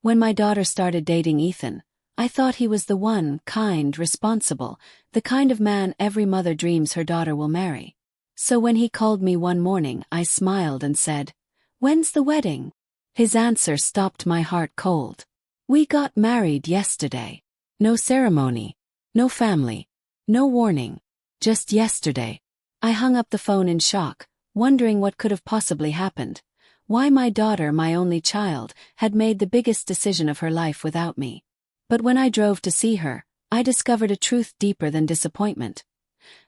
When my daughter started dating Ethan, I thought he was the one, kind, responsible, the kind of man every mother dreams her daughter will marry. So when he called me one morning, I smiled and said, "When's the wedding?" His answer stopped my heart cold. "We got married yesterday." No ceremony, no family, no warning, just yesterday. I hung up the phone in shock, wondering what could have possibly happened. Why my daughter, my only child, had made the biggest decision of her life without me. But when I drove to see her, I discovered a truth deeper than disappointment.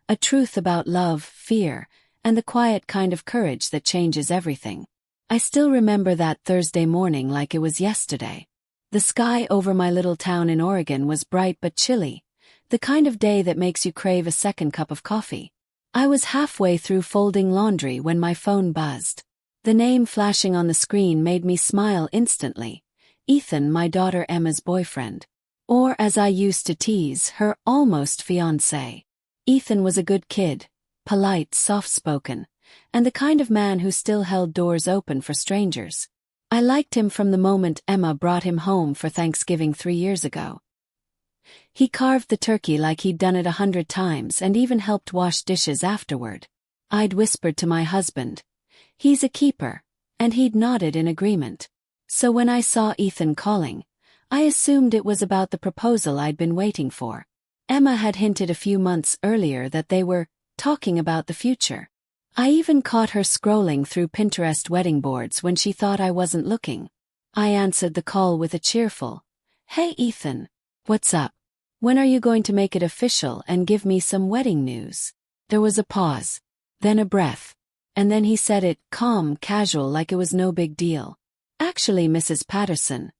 A truth about love, fear, and the quiet kind of courage that changes everything. I still remember that Thursday morning like it was yesterday. The sky over my little town in Oregon was bright but chilly, the kind of day that makes you crave a second cup of coffee. I was halfway through folding laundry when my phone buzzed. The name flashing on the screen made me smile instantly. Ethan, my daughter Emma's boyfriend. Or as I used to tease, her almost fiancé. Ethan was a good kid, polite, soft-spoken, and the kind of man who still held doors open for strangers. I liked him from the moment Emma brought him home for Thanksgiving 3 years ago. He carved the turkey like he'd done it 100 times and even helped wash dishes afterward. I'd whispered to my husband, "He's a keeper," and he'd nodded in agreement. So when I saw Ethan calling, I assumed it was about the proposal I'd been waiting for. Emma had hinted a few months earlier that they were talking about the future. I even caught her scrolling through Pinterest wedding boards when she thought I wasn't looking. I answered the call with a cheerful, "Hey Ethan, what's up? When are you going to make it official and give me some wedding news?" There was a pause, then a breath, and then he said it, calm, casual, like it was no big deal. "Actually, Mrs. Patterson,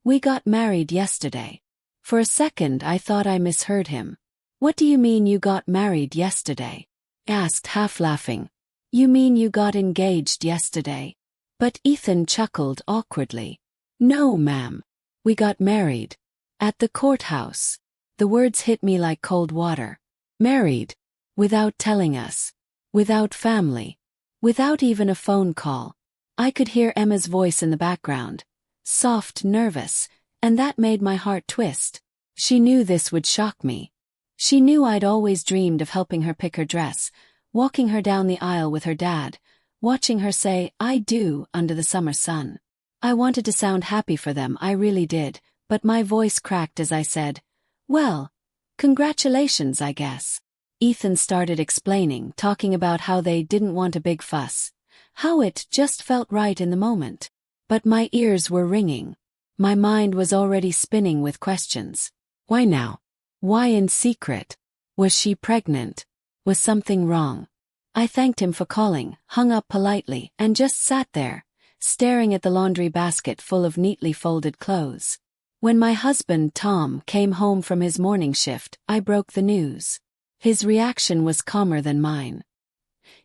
we got married yesterday." For a second I thought I misheard him. "What do you mean you got married yesterday?" I asked, half laughing. "You mean you got engaged yesterday?" But Ethan chuckled awkwardly. "No, ma'am. We got married. At the courthouse." The words hit me like cold water. Married. Without telling us. Without family. Without even a phone call. I could hear Emma's voice in the background. Soft, nervous, and that made my heart twist. She knew this would shock me. She knew I'd always dreamed of helping her pick her dress, walking her down the aisle with her dad, watching her say, "I do," under the summer sun. I wanted to sound happy for them, I really did, but my voice cracked as I said, "Well, congratulations, I guess." Ethan started explaining, talking about how they didn't want a big fuss, how it just felt right in the moment. But my ears were ringing. My mind was already spinning with questions. Why now? Why in secret? Was she pregnant? Was something wrong? I thanked him for calling, hung up politely, and just sat there, staring at the laundry basket full of neatly folded clothes. When my husband, Tom, came home from his morning shift, I broke the news. His reaction was calmer than mine.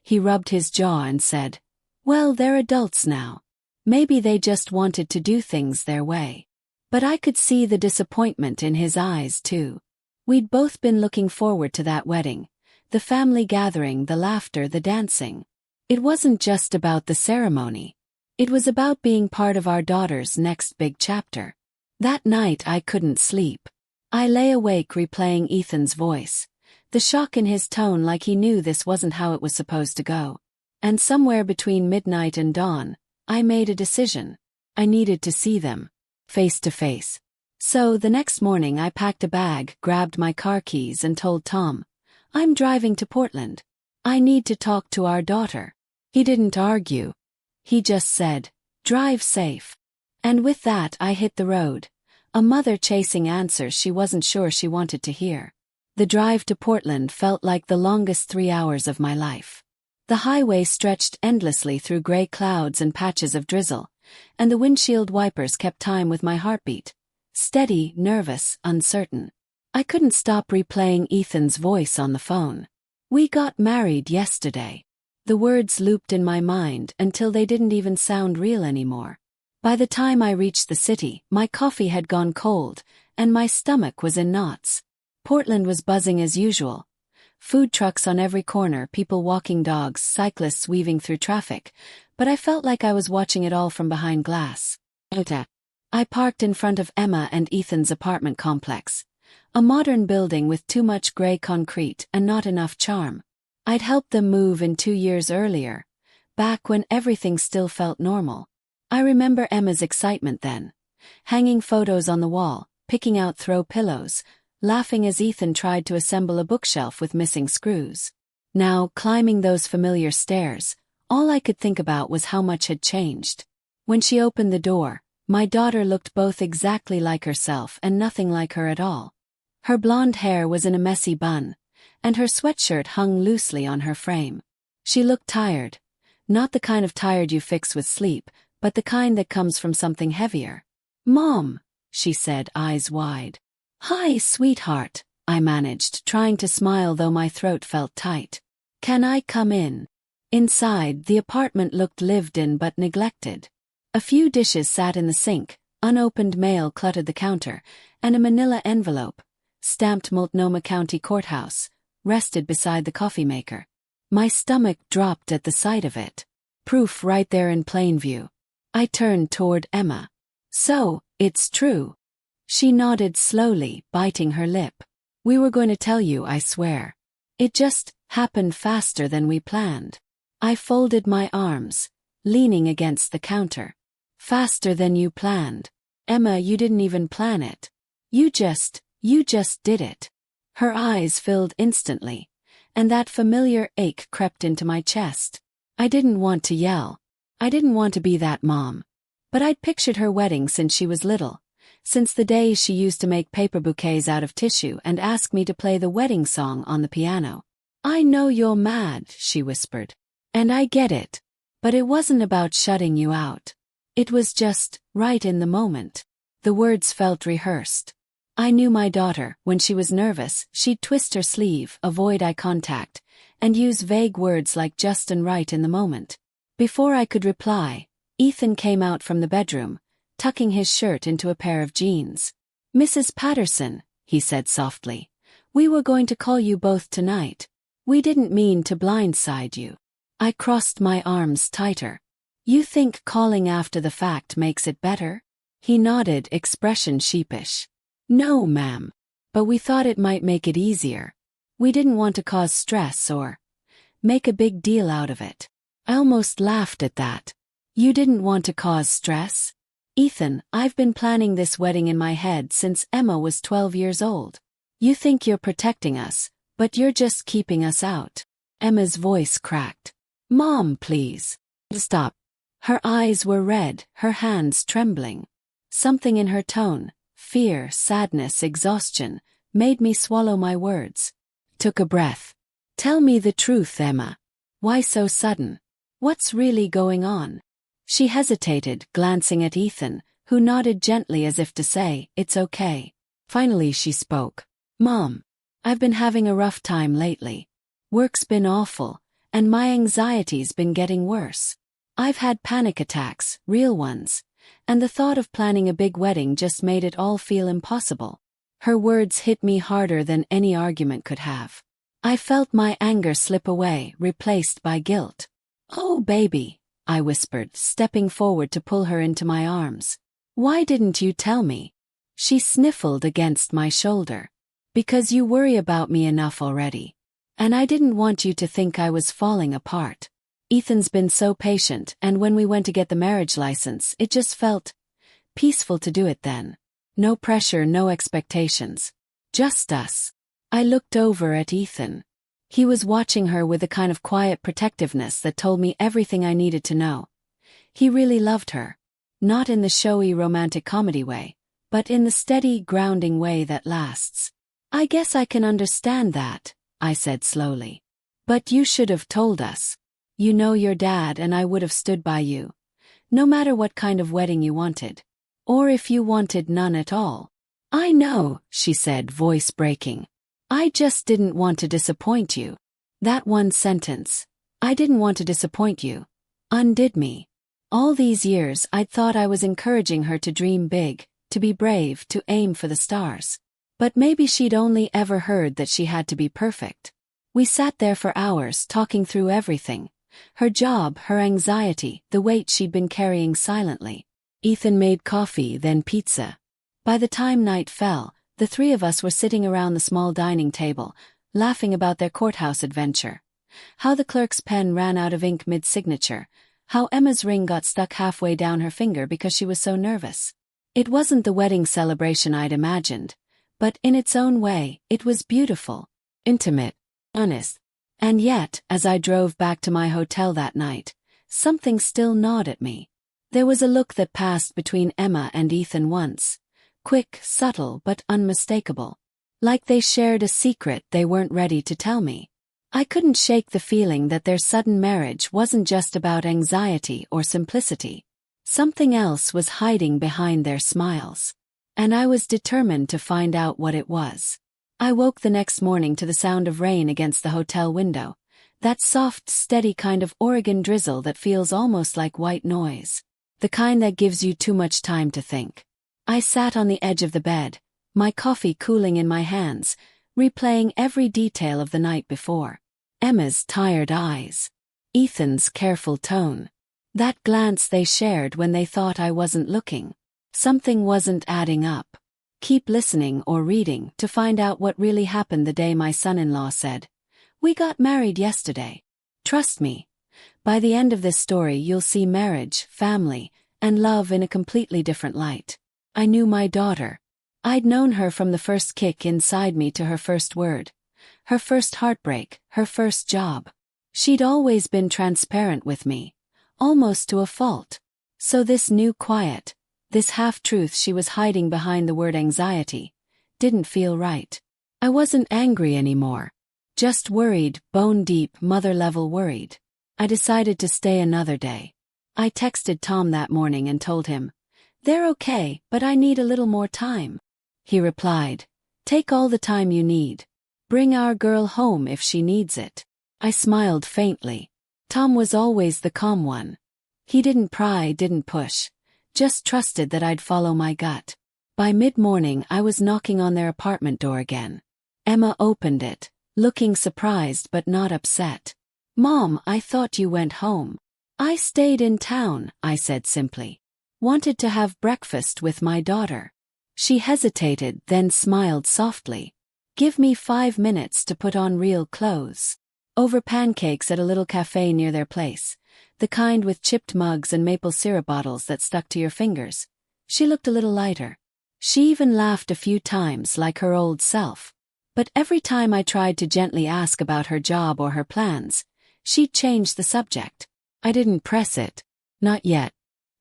He rubbed his jaw and said, "Well, they're adults now. Maybe they just wanted to do things their way." But I could see the disappointment in his eyes, too. We'd both been looking forward to that wedding, the family gathering, the laughter, the dancing. It wasn't just about the ceremony. It was about being part of our daughter's next big chapter. That night I couldn't sleep. I lay awake replaying Ethan's voice, the shock in his tone, like he knew this wasn't how it was supposed to go. And somewhere between midnight and dawn, I made a decision. I needed to see them, face to face. So the next morning I packed a bag, grabbed my car keys and told Tom, "I'm driving to Portland. I need to talk to our daughter." He didn't argue. He just said, "Drive safe." And with that I hit the road, a mother chasing answers she wasn't sure she wanted to hear. The drive to Portland felt like the longest 3 hours of my life. The highway stretched endlessly through gray clouds and patches of drizzle, and the windshield wipers kept time with my heartbeat. Steady, nervous, uncertain. I couldn't stop replaying Ethan's voice on the phone. "We got married yesterday." The words looped in my mind until they didn't even sound real anymore. By the time I reached the city, my coffee had gone cold, and my stomach was in knots. Portland was buzzing as usual. Food trucks on every corner, people walking dogs, cyclists weaving through traffic, but I felt like I was watching it all from behind glass. I parked in front of Emma and Ethan's apartment complex. A modern building with too much gray concrete and not enough charm. I'd helped them move in 2 years earlier, back when everything still felt normal. I remember Emma's excitement then. Hanging photos on the wall, picking out throw pillows, laughing as Ethan tried to assemble a bookshelf with missing screws. Now, climbing those familiar stairs, all I could think about was how much had changed. When she opened the door, my daughter looked both exactly like herself and nothing like her at all. Her blonde hair was in a messy bun, and her sweatshirt hung loosely on her frame. She looked tired. Not the kind of tired you fix with sleep, but the kind that comes from something heavier. "Mom," she said, eyes wide. "Hi, sweetheart," I managed, trying to smile though my throat felt tight. "Can I come in?" Inside, the apartment looked lived in but neglected. A few dishes sat in the sink, unopened mail cluttered the counter, and a manila envelope, stamped Multnomah County Courthouse, rested beside the coffee maker. My stomach dropped at the sight of it. Proof right there in plain view. I turned toward Emma. "So, it's true." She nodded slowly, biting her lip. "We were going to tell you, I swear. It just happened faster than we planned." I folded my arms, leaning against the counter. "Faster than you planned. Emma, you didn't even plan it. You just did it." Her eyes filled instantly, and that familiar ache crept into my chest. I didn't want to yell. I didn't want to be that mom. But I'd pictured her wedding since she was little, since the days she used to make paper bouquets out of tissue and ask me to play the wedding song on the piano. "I know you're mad," she whispered. "And I get it. But it wasn't about shutting you out. It was just right in the moment." The words felt rehearsed. I knew my daughter. When she was nervous, she'd twist her sleeve, avoid eye contact, and use vague words like just and right in the moment. Before I could reply, Ethan came out from the bedroom, tucking his shirt into a pair of jeans. "Mrs. Patterson," he said softly, "we were going to call you both tonight. We didn't mean to blindside you." I crossed my arms tighter. "You think calling after the fact makes it better?" He nodded, expression sheepish. "No, ma'am. But we thought it might make it easier. We didn't want to cause stress or make a big deal out of it." I almost laughed at that. "You didn't want to cause stress?" "Ethan, I've been planning this wedding in my head since Emma was 12 years old. You think you're protecting us, but you're just keeping us out." Emma's voice cracked. "Mom, please. Stop." Her eyes were red, her hands trembling. Something in her tone, fear, sadness, exhaustion, made me swallow my words. Took a breath. "Tell me the truth, Emma. Why so sudden? What's really going on?" She hesitated, glancing at Ethan, who nodded gently as if to say, "It's okay." Finally she spoke. "Mom, I've been having a rough time lately. Work's been awful, and my anxiety's been getting worse. I've had panic attacks, real ones, and the thought of planning a big wedding just made it all feel impossible." Her words hit me harder than any argument could have. I felt my anger slip away, replaced by guilt. "Oh, baby," I whispered, stepping forward to pull her into my arms. "Why didn't you tell me?" She sniffled against my shoulder. "Because you worry about me enough already. And I didn't want you to think I was falling apart. Ethan's been so patient, and when we went to get the marriage license, it just felt peaceful to do it then. No pressure, no expectations. Just us." I looked over at Ethan. He was watching her with a kind of quiet protectiveness that told me everything I needed to know. He really loved her. Not in the showy romantic comedy way, but in the steady, grounding way that lasts. "I guess I can understand that," I said slowly. "But you should have told us. You know your dad and I would have stood by you. No matter what kind of wedding you wanted. Or if you wanted none at all." "I know," she said, voice breaking. "I just didn't want to disappoint you." That one sentence, "I didn't want to disappoint you," undid me. All these years I'd thought I was encouraging her to dream big, to be brave, to aim for the stars. But maybe she'd only ever heard that she had to be perfect. We sat there for hours talking through everything. Her job, her anxiety, the weight she'd been carrying silently. Ethan made coffee, then pizza. By the time night fell, the three of us were sitting around the small dining table, laughing about their courthouse adventure. How the clerk's pen ran out of ink mid-signature. How Emma's ring got stuck halfway down her finger because she was so nervous. It wasn't the wedding celebration I'd imagined, but in its own way, it was beautiful, intimate, honest. And yet, as I drove back to my hotel that night, something still gnawed at me. There was a look that passed between Emma and Ethan once. Quick, subtle, but unmistakable. Like they shared a secret they weren't ready to tell me. I couldn't shake the feeling that their sudden marriage wasn't just about anxiety or simplicity. Something else was hiding behind their smiles. And I was determined to find out what it was. I woke the next morning to the sound of rain against the hotel window. That soft, steady kind of Oregon drizzle that feels almost like white noise. The kind that gives you too much time to think. I sat on the edge of the bed, my coffee cooling in my hands, replaying every detail of the night before. Emma's tired eyes. Ethan's careful tone. That glance they shared when they thought I wasn't looking. Something wasn't adding up. Keep listening or reading to find out what really happened the day my son-in-law said, "We got married yesterday." Trust me. By the end of this story you'll see marriage, family, and love in a completely different light. I knew my daughter. I'd known her from the first kick inside me to her first word. Her first heartbreak, her first job. She'd always been transparent with me. Almost to a fault. So this new quiet, this half-truth she was hiding behind the word anxiety, didn't feel right. I wasn't angry anymore. Just worried, bone-deep, mother-level worried. I decided to stay another day. I texted Tom that morning and told him, "They're okay, but I need a little more time." He replied, "Take all the time you need. Bring our girl home if she needs it." I smiled faintly. Tom was always the calm one. He didn't pry, didn't push. Just trusted that I'd follow my gut. By mid-morning I was knocking on their apartment door again. Emma opened it, looking surprised but not upset. "Mom, I thought you went home." "I stayed in town," I said simply. "Wanted to have breakfast with my daughter." She hesitated, then smiled softly. "Give me 5 minutes to put on real clothes." Over pancakes at a little cafe near their place, the kind with chipped mugs and maple syrup bottles that stuck to your fingers. She looked a little lighter. She even laughed a few times like her old self. But every time I tried to gently ask about her job or her plans, she'd change the subject. I didn't press it. Not yet.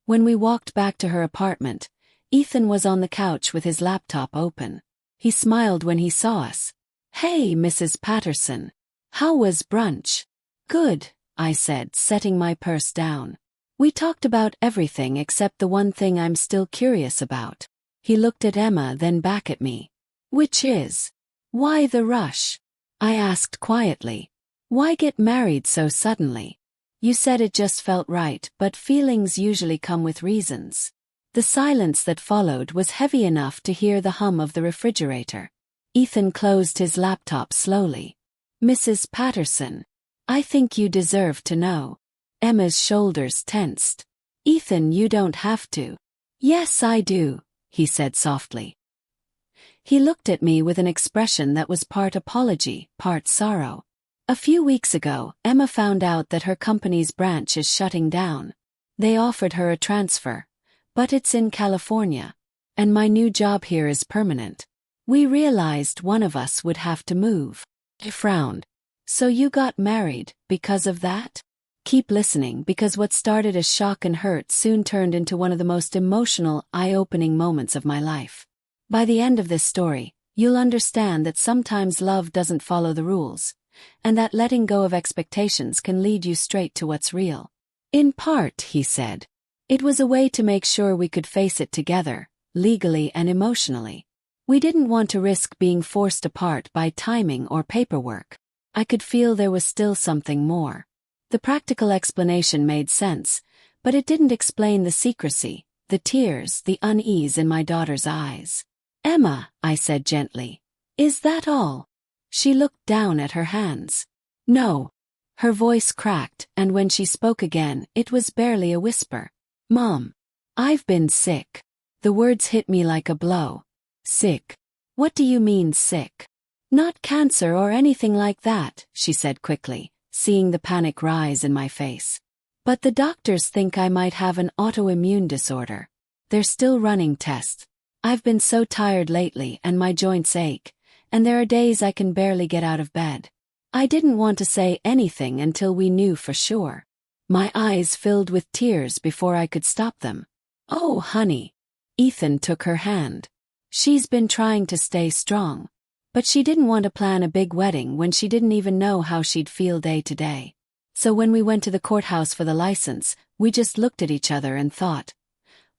When we walked back to her apartment, Ethan was on the couch with his laptop open. He smiled when he saw us. "Hey, Mrs. Patterson. How was brunch?" "Good," I said, setting my purse down. "We talked about everything except the one thing I'm still curious about." He looked at Emma, then back at me. "Which is? Why the rush?" I asked quietly. "Why get married so suddenly? You said it just felt right, but feelings usually come with reasons." The silence that followed was heavy enough to hear the hum of the refrigerator. Ethan closed his laptop slowly. "Mrs. Patterson, I think you deserve to know." Emma's shoulders tensed. "Ethan, you don't have to." "Yes, I do," he said softly. He looked at me with an expression that was part apology, part sorrow. A few weeks ago, Emma found out that her company's branch is shutting down. They offered her a transfer, but it's in California, and my new job here is permanent. We realized one of us would have to move. I frowned. "So you got married because of that?" Keep listening, because what started as shock and hurt soon turned into one of the most emotional, eye-opening moments of my life. By the end of this story, you'll understand that sometimes love doesn't follow the rules, and that letting go of expectations can lead you straight to what's real. "In part," he said. "It was a way to make sure we could face it together, legally and emotionally. We didn't want to risk being forced apart by timing or paperwork." I could feel there was still something more. The practical explanation made sense, but it didn't explain the secrecy, the tears, the unease in my daughter's eyes. "Emma," I said gently, "is that all?" She looked down at her hands. "No." Her voice cracked, and when she spoke again, it was barely a whisper. "Mom, I've been sick. The words hit me like a blow. Sick? What do you mean sick? Not cancer or anything like that, she said quickly, seeing the panic rise in my face. But the doctors think I might have an autoimmune disorder. They're still running tests. I've been so tired lately and my joints ache, and there are days I can barely get out of bed. I didn't want to say anything until we knew for sure. My eyes filled with tears before I could stop them. Oh, honey. Ethan took her hand. She's been trying to stay strong. But she didn't want to plan a big wedding when she didn't even know how she'd feel day to day. So when we went to the courthouse for the license, we just looked at each other and thought,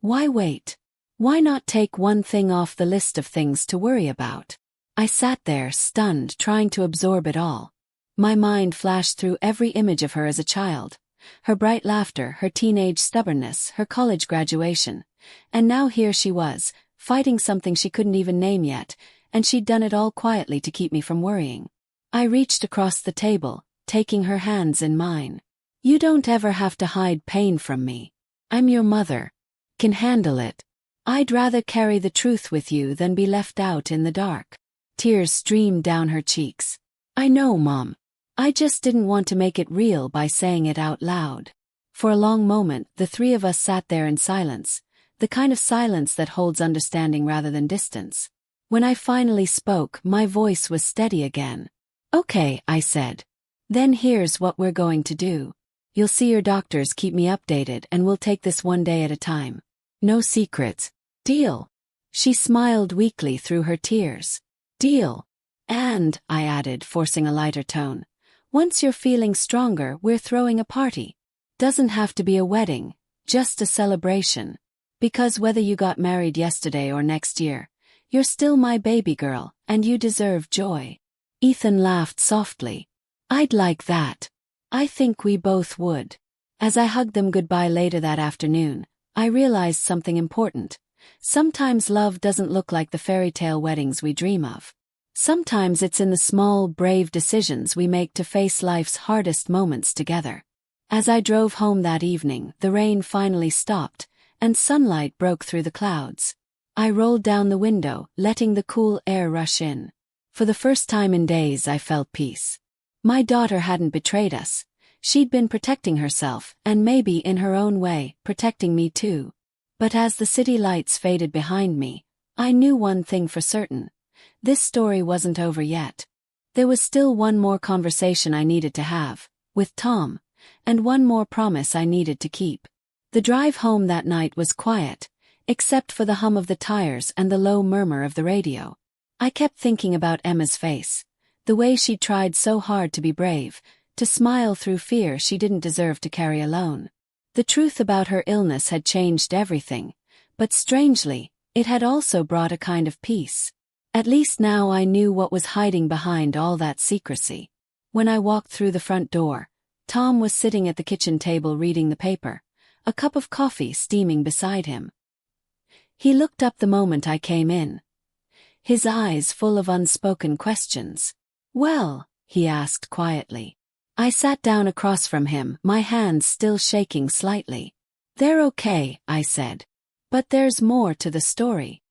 why wait? Why not take one thing off the list of things to worry about? I sat there, stunned, trying to absorb it all. My mind flashed through every image of her as a child. Her bright laughter, her teenage stubbornness, her college graduation. And now here she was, fighting something she couldn't even name yet, and she'd done it all quietly to keep me from worrying. I reached across the table, taking her hands in mine. You don't ever have to hide pain from me. I'm your mother. Can handle it. I'd rather carry the truth with you than be left out in the dark. Tears streamed down her cheeks. I know, Mom. I just didn't want to make it real by saying it out loud. For a long moment, the three of us sat there in silence, the kind of silence that holds understanding rather than distance. When I finally spoke, my voice was steady again. Okay, I said. Then here's what we're going to do. You'll see your doctors, keep me updated, and we'll take this one day at a time. No secrets. Deal? She smiled weakly through her tears. Deal. And, I added, forcing a lighter tone, once you're feeling stronger, we're throwing a party. Doesn't have to be a wedding, just a celebration. Because whether you got married yesterday or next year, you're still my baby girl, and you deserve joy. Ethan laughed softly. I'd like that. I think we both would. As I hugged them goodbye later that afternoon, I realized something important. Sometimes love doesn't look like the fairy tale weddings we dream of. Sometimes it's in the small, brave decisions we make to face life's hardest moments together. As I drove home that evening, the rain finally stopped, and sunlight broke through the clouds. I rolled down the window, letting the cool air rush in. For the first time in days, I felt peace. My daughter hadn't betrayed us. She'd been protecting herself, and maybe in her own way, protecting me too. But as the city lights faded behind me, I knew one thing for certain. This story wasn't over yet. There was still one more conversation I needed to have, with Tom, and one more promise I needed to keep. The drive home that night was quiet, except for the hum of the tires and the low murmur of the radio. I kept thinking about Emma's face, the way she'd tried so hard to be brave, to smile through fear she didn't deserve to carry alone. The truth about her illness had changed everything, but strangely, it had also brought a kind of peace. At least now I knew what was hiding behind all that secrecy. When I walked through the front door, Tom was sitting at the kitchen table reading the paper, a cup of coffee steaming beside him. He looked up the moment I came in, his eyes full of unspoken questions. Well, he asked quietly. I sat down across from him, my hands still shaking slightly. They're okay, I said. But there's more to the story.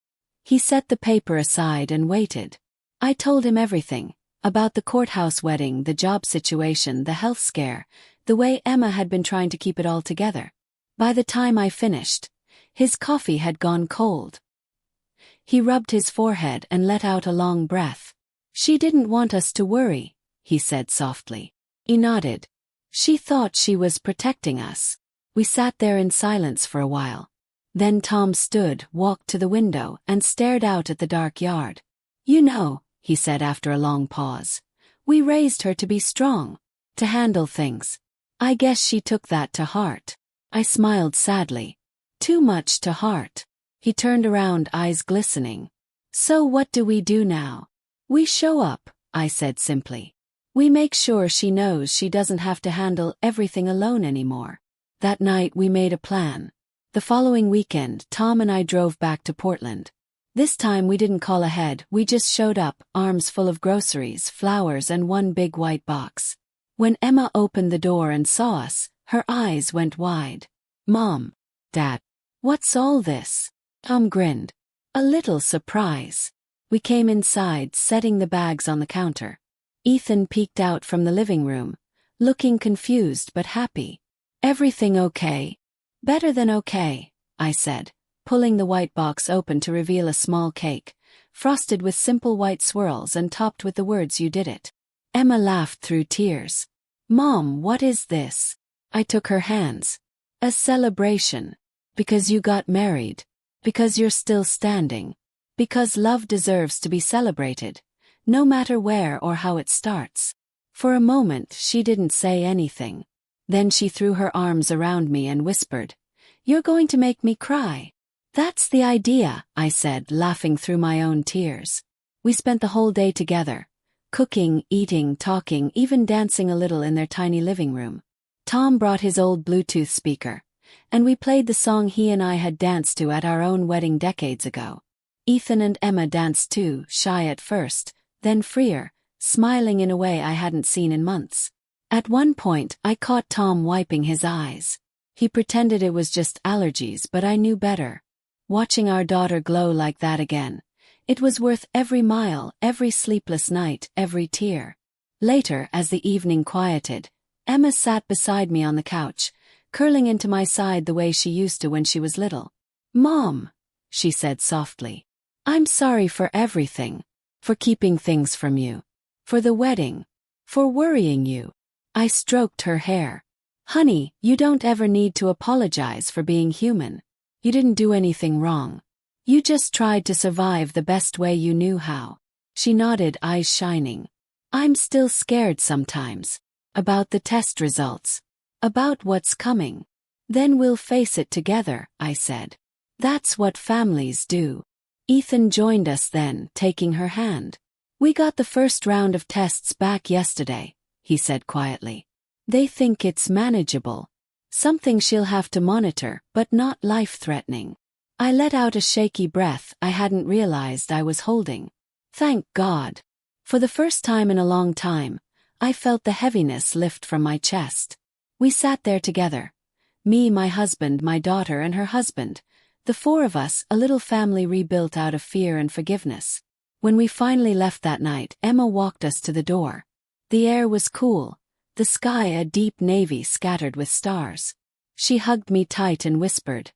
He set the paper aside and waited. I told him everything, about the courthouse wedding, the job situation, the health scare, the way Emma had been trying to keep it all together. By the time I finished, his coffee had gone cold. He rubbed his forehead and let out a long breath. She didn't want us to worry, he said softly. He nodded. She thought she was protecting us. We sat there in silence for a while. Then Tom stood, walked to the window, and stared out at the dark yard. You know, he said after a long pause, we raised her to be strong, to handle things. I guess she took that to heart. I smiled sadly. Too much to heart. He turned around, eyes glistening. So what do we do now? We show up, I said simply. We make sure she knows she doesn't have to handle everything alone anymore. That night we made a plan. The following weekend, Tom and I drove back to Portland. This time we didn't call ahead, we just showed up, arms full of groceries, flowers, and one big white box. When Emma opened the door and saw us, her eyes went wide. Mom. Dad. What's all this? Tom grinned. A little surprise. We came inside, setting the bags on the counter. Ethan peeked out from the living room, looking confused but happy. Everything okay? Better than okay, I said, pulling the white box open to reveal a small cake, frosted with simple white swirls and topped with the words "You did it." Emma laughed through tears. Mom, what is this? I took her hands. A celebration. Because you got married. Because you're still standing. Because love deserves to be celebrated, no matter where or how it starts. For a moment she didn't say anything. Then she threw her arms around me and whispered, "You're going to make me cry." "That's the idea," I said, laughing through my own tears. We spent the whole day together, cooking, eating, talking, even dancing a little in their tiny living room. Tom brought his old Bluetooth speaker, and we played the song he and I had danced to at our own wedding decades ago. Ethan and Emma danced too, shy at first, then freer, smiling in a way I hadn't seen in months. At one point, I caught Tom wiping his eyes. He pretended it was just allergies, but I knew better. Watching our daughter glow like that again, it was worth every mile, every sleepless night, every tear. Later, as the evening quieted, Emma sat beside me on the couch, curling into my side the way she used to when she was little. "Mom," she said softly, "I'm sorry for everything. For keeping things from you. For the wedding. For worrying you." I stroked her hair. "Honey, you don't ever need to apologize for being human. You didn't do anything wrong. You just tried to survive the best way you knew how." She nodded, eyes shining. "I'm still scared sometimes. About the test results. About what's coming. Then we'll face it together," I said. "That's what families do." Ethan joined us then, taking her hand. "We got the first round of tests back yesterday," he said quietly. "They think it's manageable. Something she'll have to monitor, but not life-threatening." I let out a shaky breath I hadn't realized I was holding. Thank God. For the first time in a long time, I felt the heaviness lift from my chest. We sat there together. Me, my husband, my daughter, and her husband. The four of us, a little family rebuilt out of fear and forgiveness. When we finally left that night, Emma walked us to the door. The air was cool, the sky a deep navy scattered with stars. She hugged me tight and whispered,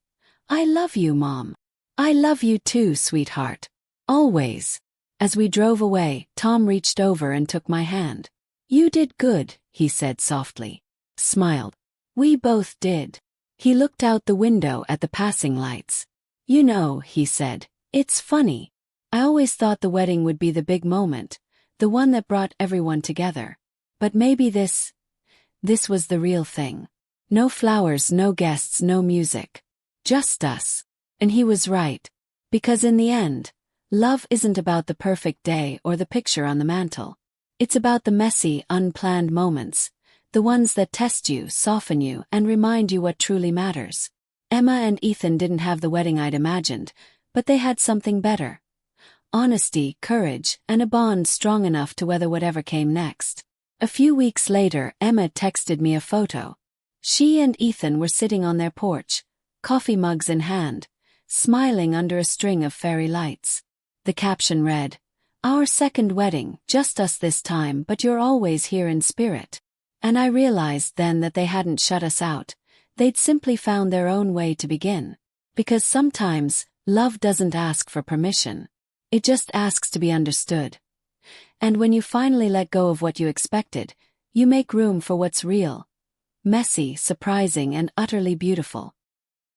"I love you, Mom. I love you too, sweetheart. Always." As we drove away, Tom reached over and took my hand. "You did good," he said softly. Smiled. "We both did." He looked out the window at the passing lights. "You know," he said, "it's funny. I always thought the wedding would be the big moment, the one that brought everyone together. But maybe this was the real thing. No flowers, no guests, no music. Just us." And he was right. Because in the end, love isn't about the perfect day or the picture on the mantel. It's about the messy, unplanned moments, the ones that test you, soften you, and remind you what truly matters. Emma and Ethan didn't have the wedding I'd imagined, but they had something better. Honesty, courage, and a bond strong enough to weather whatever came next. A few weeks later, Emma texted me a photo. She and Ethan were sitting on their porch, coffee mugs in hand, smiling under a string of fairy lights. The caption read, "Our second wedding, just us this time, but you're always here in spirit." And I realized then that they hadn't shut us out. They'd simply found their own way to begin. Because sometimes, love doesn't ask for permission. It just asks to be understood. And when you finally let go of what you expected, you make room for what's real. Messy, surprising, and utterly beautiful.